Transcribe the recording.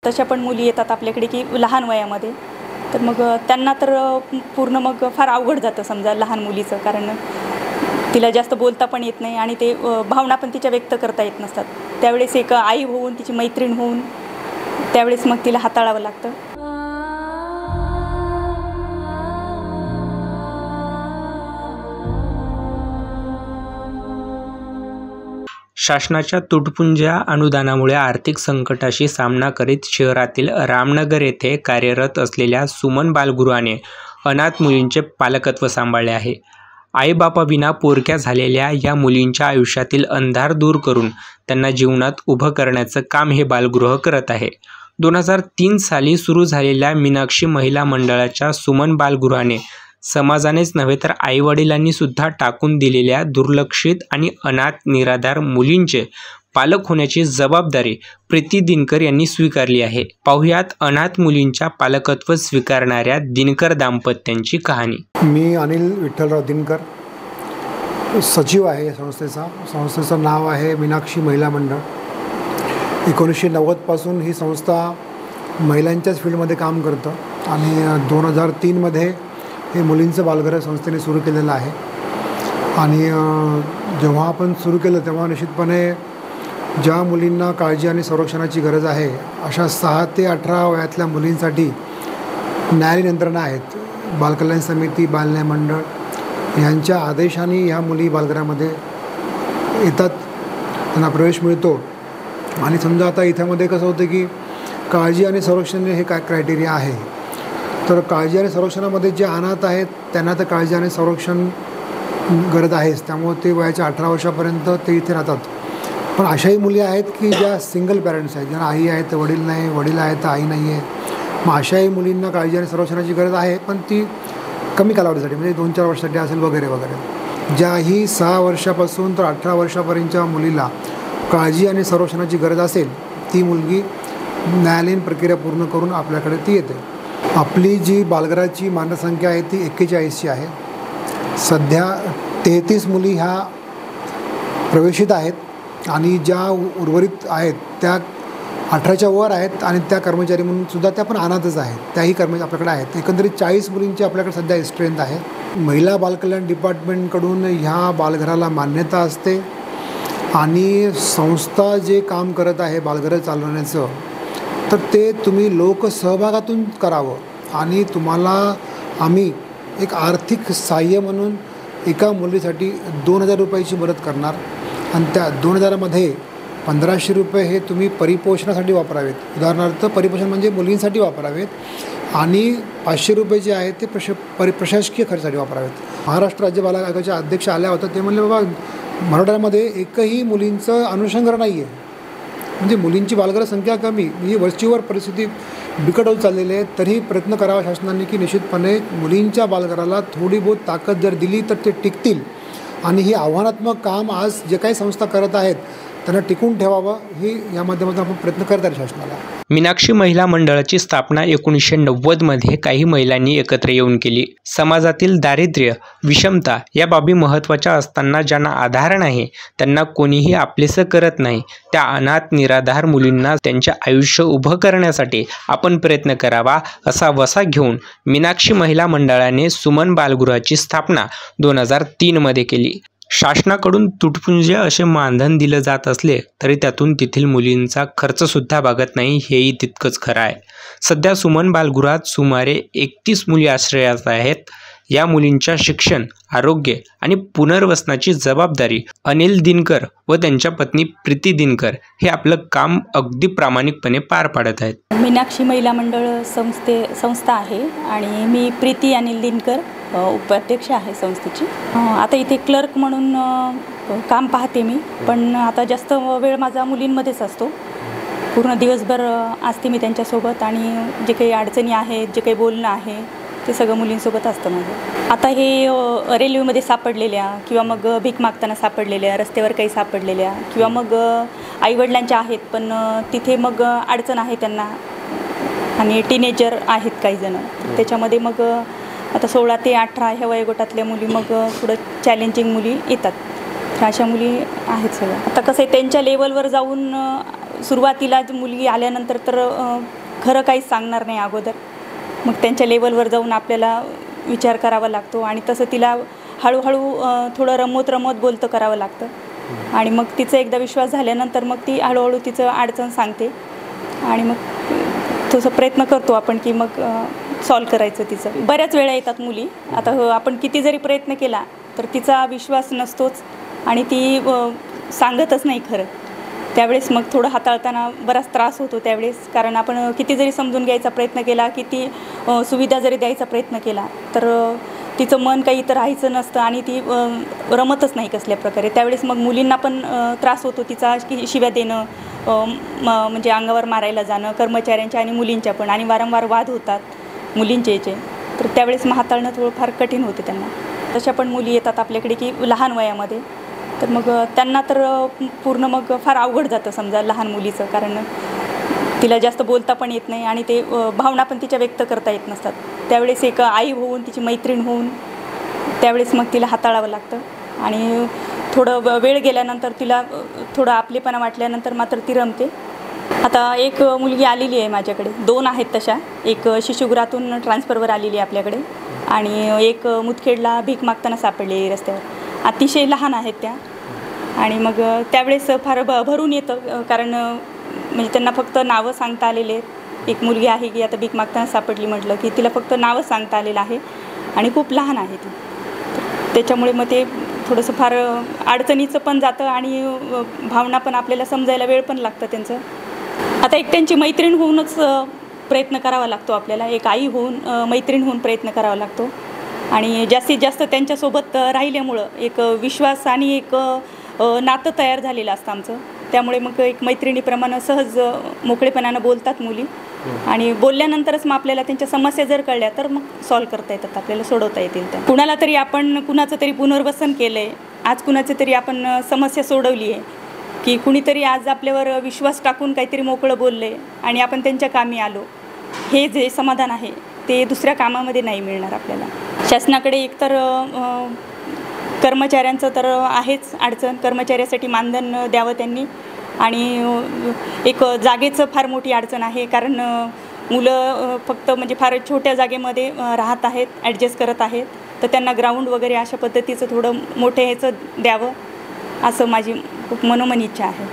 तशा पण मुली येतात आपल्याकडे की लहान वयामध्ये, तर मग त्यांना तर पूर्ण मग फार अवघड जातं समजा लहान मुलीचं, कारण तिला जास्त बोलता पण येत नाही आणि ते भावना पण तिच्या व्यक्त करता येत नसतात. त्यावेळेस एक आई होऊन तिची मैत्रीण होऊन त्यावेळेस मग तिला हाताळावं लागतं. शासनाच्या तुटपुंज्या अनुदानामुळे आर्थिक संकटाशी सामना करीत शहरातील रामनगर येथे कार्यरत असलेल्या सुमन बालगृहाने अनाथ मुलींचे पालकत्व सांभाळले आहे. आईबापाविना पोरक्या झालेल्या या मुलींच्या आयुष्यातील अंधार दूर करून त्यांना जीवनात उभं करण्याचं काम हे बालगृह करत आहे. 2003 साली सुरू झालेल्या मीनाक्षी महिला मंडळाच्या सुमन बालगृहाने समाजानेच नव्हे तर आईवडिलांनी सुद्धा टाकून दिलेल्या दुर्लक्षित आणि अनाथ निराधार मुलींचे पालक होण्याची जबाबदारी प्रीती दिनकर यांनी स्वीकारली आहे. पाहुयात अनाथ मुलींच्या पालकत्व स्वीकारणाऱ्या दिनकर दाम्पत्यांची कहाणी. मी अनिल विठ्ठलराव दिनकर, सचिव आहे या संस्थेचं नाव आहे मीनाक्षी महिला मंडळ. 1990 पासून ही संस्था महिलांच्याच फील्डमध्ये काम करतं आणि 2003 हे मुलींचं बालगृह संस्थेने सुरू केलेलं आहे. आणि जेव्हा आपण सुरू केलं तेव्हा निश्चितपणे ज्या मुलींना काळजी आणि संरक्षणाची गरज आहे अशा 6 ते 18 वयातल्या मुलींसाठी न्यायालयीन यंत्रणा आहेत. बालकल्याण समिती, बालन्याय मंडळ यांच्या आदेशाने ह्या मुली बालगृहामध्ये येतात, त्यांना प्रवेश मिळतो. आणि समजा आता इथ्यामध्ये कसं होतं की काळजी आणि संरक्षण हे काय क्रायटेरिया आहे, तर काळजी आणि संरक्षणामध्ये जे अनाथ आहेत त्यांना तर काळजी आणि संरक्षण गरज आहेच, त्यामुळे ते वयाच्या 18 वर्षापर्यंत ते इथे राहतात. पण अशाही मुली आहेत की ज्या सिंगल पॅरेंट्स आहेत, ज्यांना आई आहे तर वडील नाही, वडील आहे तर आई नाही आहे. मग अशाही मुलींना काळजी आणि संरक्षणाची गरज आहे, पण ती कमी कालावधीसाठी म्हणजे 2-4 वर्षासाठी असेल वगैरे वगैरे. ज्याही 6 वर्षापासून तर 18 वर्षापर्यंतच्या मुलीला काळजी आणि संरक्षणाची गरज असेल ती मुलगी न्यायालयीन प्रक्रिया पूर्ण करून आपल्याकडे ती येते. आपली जी बालगृहाची मानसंख्या आहे ती 41ची आहे. सध्या 33 मुली ह्या प्रवेशित आहेत आणि ज्या उर्वरित आहेत त्या 18च्या वर आहेत आणि त्या कर्मचारी म्हणून सुद्धा त्या पण अनाथच आहेत, त्याही कर्मचारी आपल्याकडे आहेत. एकंदरीत 40 मुलींची आपल्याकडे सध्या स्ट्रेंथ आहे. महिला बालकल्याण डिपार्टमेंटकडून ह्या बालगृहाला मान्यता असते आणि संस्था जे काम करत आहे बालगृह चालवण्याचं, तर ते तुम्ही लोकसहभागातून करावं आणि तुम्हाला आम्ही एक आर्थिक सहाय्य म्हणून एका मुलीसाठी 2000 रुपयाची मदत करणार आणि त्या 2000मध्ये 1500 रुपये हे तुम्ही परिपोषणासाठी वापरावेत. उदाहरणार्थ परिपोषण म्हणजे मुलींसाठी वापरावेत आणि 500 रुपये जे आहेत ते प्रशासकीय खर्चासाठी वापरावेत. महाराष्ट्र राज्य बाल आयोगाच्या अध्यक्ष आल्या होत्या, ते म्हणले बाबा मराठवाड्यामध्ये एकही मुलींचं अनुषंग नाही आहे, म्हणजे मुलींची बालगृह संख्या कमी, ही वरचीवर परिस्थिती बिकट होत चाललेली आहे. तरीही प्रयत्न करावा शासनाने की निश्चितपणे मुलींच्या बालगृहाला थोडी बहुत ताकद जर दिली तर ते टिकतील. आणि ही आव्हानात्मक काम आज जे काही संस्था करत आहेत त्यांना टिकून ठेवावं, ही या माध्यमातून आपण प्रयत्न करत आहे शासनाला. मीनाक्षी महिला मंडळाची स्थापना 1990 मध्ये काही महिलांनी एकत्र येऊन केली. समाजातील दारिद्र्य, विषमता या बाबी महत्त्वाच्या असताना ज्यांना आधार नाही, त्यांना कोणीही आपलेसं करत नाही, त्या अनाथ निराधार मुलींना त्यांचे आयुष्य उभं करण्यासाठी आपण प्रयत्न करावा असा वसा घेऊन मीनाक्षी महिला मंडळाने सुमन बालगृहाची स्थापना 2003 मध्ये केली. शासनाकडून तुटपुंजे असे मानधन दिलं जात असले तरी त्यातून तेथील मुलींचा खर्चसुद्धा भागत नाही, हेही तितकंच खरं आहे. सध्या सुमन बालगृहात सुमारे 31 मुली आश्रयात आहेत. या मुलींच्या शिक्षण, आरोग्य आणि पुनर्वसनाची जबाबदारी अनिल दिनकर व त्यांच्या पत्नी प्रीती दिनकर हे आपलं काम अगदी प्रामाणिकपणे पार पाडत आहेत. मीनाक्षी महिला मंडळ संस्था आहे आणि मी प्रीती अनिल दिनकर उपाध्यक्ष आहे संस्थेची. आता इथे क्लर्क म्हणून काम पाहते मी, पण आता जास्त वेळ माझा मुलींमध्येच असतो. पूर्ण दिवसभर असते मी त्यांच्यासोबत आणि जे काही अडचणी आहेत, जे काही बोलणं आहे ते सगळं मुलींसोबत असतं माझं. आता हे रेल्वेमध्ये सापडलेल्या किंवा मग भीक मागताना सापडलेल्या, रस्त्यावर काही सापडलेल्या किंवा मग आईवडिलांच्या आहेत पण तिथे मग अडचण आहे त्यांना आणि टीनेजर आहेत काही जण, त्याच्यामध्ये मग आता 16 ते 18 ह्या वयोगटातल्या मुली मग थोडं चॅलेंजिंग मुली येतात. तर अशा मुली आहेत सगळ्या. आता कसं आहे त्यांच्या लेवलवर जाऊन सुरुवातीला मुलगी आल्यानंतर तर खरं काहीच सांगणार नाही अगोदर. मग त्यांच्या लेवलवर जाऊन आपल्याला विचार करावा लागतो आणि तसं तिला हळूहळू थोडं रमवत बोलतं करावं लागतं. आणि मग तिचा एकदा विश्वास झाल्यानंतर मग ती हळूहळू तिचं अडचण सांगते आणि मग तसं प्रयत्न करतो आपण की मग सॉल्व करायचं तिचं. बऱ्याच वेळा येतात मुली. आता आपण किती जरी प्रयत्न केला तर तिचा विश्वास नसतोच आणि ती सांगतच नाही खरं. त्यावेळेस मग थोडं हाताळताना बराच त्रास होतो त्यावेळेस, कारण आपण किती जरी समजून घ्यायचा प्रयत्न केला, किती सुविधा जरी द्यायचा प्रयत्न केला तर तिचं मन काही इथं राहायचं नसतं आणि ती रमतच नाही कसल्या प्रकारे. त्यावेळेस मग मुलींना पण त्रास होतो तिचा, की शिव्या देणं, म्हणजे अंगावर मारायला जाणं कर्मचाऱ्यांच्या आणि मुलींच्या पण, आणि वारंवार वाद होतात मुलींचे याचे. तर त्यावेळेस मग हाताळणं थोडं फार कठीण होते त्यांना. तशा पण मुली येतात आपल्याकडे की लहान वयामध्ये, तर मग त्यांना तर पूर्ण मग फार अवघड जातं समजा लहान मुलीचं, कारण तिला जास्त बोलता पण येत नाही आणि ते भावना पण तिच्या व्यक्त करता येत नसतात. त्यावेळेस एक आई होऊन, तिची मैत्रीण होऊन त्यावेळेस मग तिला हाताळावं लागतं. आणि थोडं वेळ गेल्यानंतर तिला थोडं आपलेपणा वाटल्यानंतर मात्र ती रमते. आता एक मुलगी आलेली आहे माझ्याकडे, 2 आहेत तशा. एक शिशुगृहातून ट्रान्सफरवर आलेली आहे आपल्याकडे आणि एक मुदखेडला भीक मागताना सापडली रस्त्यावर. अतिशय लहान आहेत त्या आणि मग त्यावेळेस फार भरून येतं, कारण म्हणजे त्यांना फक्त नावं सांगता आलेले आहेत. एक मुलगी आहे की आता भीक मागताना सापडली म्हटलं की तिला फक्त नावच सांगता आलेलं आहे आणि खूप लहान आहे ती. त्याच्यामुळे मग ते थोडंसं फार अडचणीचं पण जातं आणि भावना पण आपल्याला समजायला वेळ पण लागतं त्यांचं. आता एक त्यांची मैत्रीण होऊनच प्रयत्न करावा लागतो आपल्याला, एक आई होऊन मैत्रीण होऊन प्रयत्न करावा लागतो. आणि जास्तीत जास्त त्यांच्यासोबत राहिल्यामुळं एक विश्वास आणि एक नातं तयार झालेलं असतं आमचं. त्यामुळे मग एक मैत्रिणीप्रमाणे सहज मोकळेपणानं बोलतात मुली आणि बोलल्यानंतरच मग आपल्याला त्यांच्या समस्या जर कळल्या तर मग सॉल्व करता येतात, आपल्याला सोडवता येतील त्या. कुणाला तरी आपण कुणाचं तरी पुनर्वसन केलं आहे, आज कुणाचं तरी आपण समस्या सोडवली आहे, की कुणीतरी आज आपल्यावर विश्वास टाकून काहीतरी मोकळं बोलले आणि आपण त्यांच्या कामी आलो, हे जे समाधान आहे ते दुसऱ्या कामामध्ये नाही मिळणार आपल्याला. शासनाकडे एकतर कर्मचाऱ्यांचं तर आहेच अडचण, कर्मचाऱ्यासाठी मानधन द्यावं त्यांनी. आणि एक जागेचं फार मोठी अडचण आहे, कारण मुलं फक्त म्हणजे फार छोट्या जागेमध्ये राहत आहेत, ॲडजस्ट करत आहेत, तर त्यांना ग्राउंड वगैरे अशा पद्धतीचं थोडं मोठं ह्याचं द्यावं असं माझी खूप मनोमन इच्छा आहे.